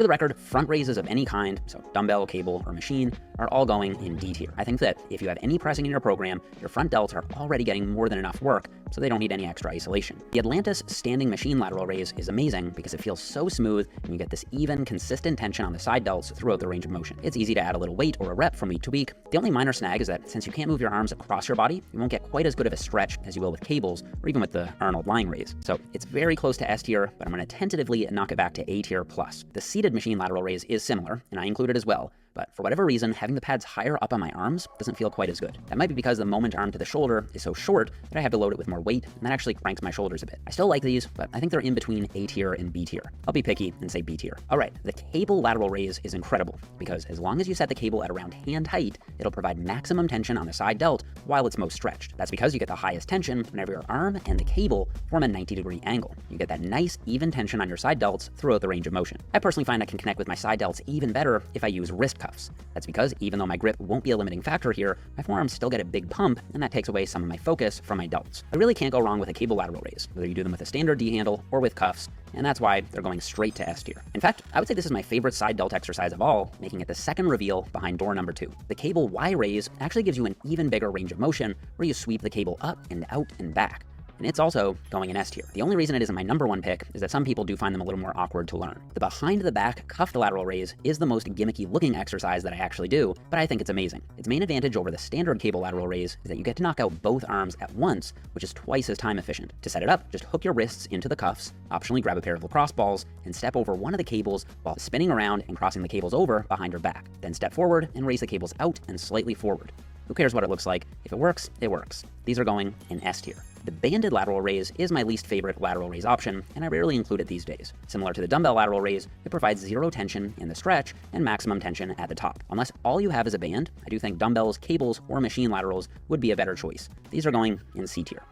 For the record, front raises of any kind, so dumbbell, cable, or machine, are all going in D tier. I think that if you have any pressing in your program, your front delts are already getting more than enough work, so they don't need any extra isolation. The Atlantis standing machine lateral raise is amazing because it feels so smooth and you get this even, consistent tension on the side delts throughout the range of motion. It's easy to add a little weight or a rep from week to week. The only minor snag is that since you can't move your arms across your body, you won't get quite as good of a stretch as you will with cables or even with the Arnold lying raise. So it's very close to S tier, but I'm going to tentatively knock it back to A tier plus. The seated machine lateral raise is similar, and I include it as well, but for whatever reason, having the pads higher up on my arms doesn't feel quite as good. That might be because the moment arm to the shoulder is so short that I have to load it with more weight, and that actually cranks my shoulders a bit. I still like these, but I think they're in between A tier and B tier. I'll be picky and say B tier. All right, the cable lateral raise is incredible because as long as you set the cable at around hand height, it'll provide maximum tension on the side delt while it's most stretched. That's because you get the highest tension whenever your arm and the cable form a 90-degree angle. You get that nice, even tension on your side delts throughout the range of motion. I personally find I can connect with my side delts even better if I use wrist cuffs. That's because even though my grip won't be a limiting factor here, my forearms still get a big pump, and that takes away some of my focus from my delts. I really can't go wrong with a cable lateral raise, whether you do them with a standard D handle or with cuffs, and that's why they're going straight to S tier. In fact, I would say this is my favorite side delt exercise of all, making it the second reveal behind door number 2. The cable Y raise actually gives you an even bigger range of motion where you sweep the cable up and out and back. And it's also going in S tier. The only reason it isn't my #1 pick is that some people do find them a little more awkward to learn. The behind the back cuffed lateral raise is the most gimmicky looking exercise that I actually do, but I think it's amazing. Its main advantage over the standard cable lateral raise is that you get to knock out both arms at once, which is twice as time efficient. To set it up, just hook your wrists into the cuffs, optionally grab a pair of lacrosse balls, and step over one of the cables while spinning around and crossing the cables over behind your back. Then step forward and raise the cables out and slightly forward. Who cares what it looks like? If it works, it works. These are going in S tier. The banded lateral raise is my least favorite lateral raise option, and I rarely include it these days. Similar to the dumbbell lateral raise, it provides zero tension in the stretch and maximum tension at the top. Unless all you have is a band, I do think dumbbells, cables, or machine laterals would be a better choice. These are going in C tier.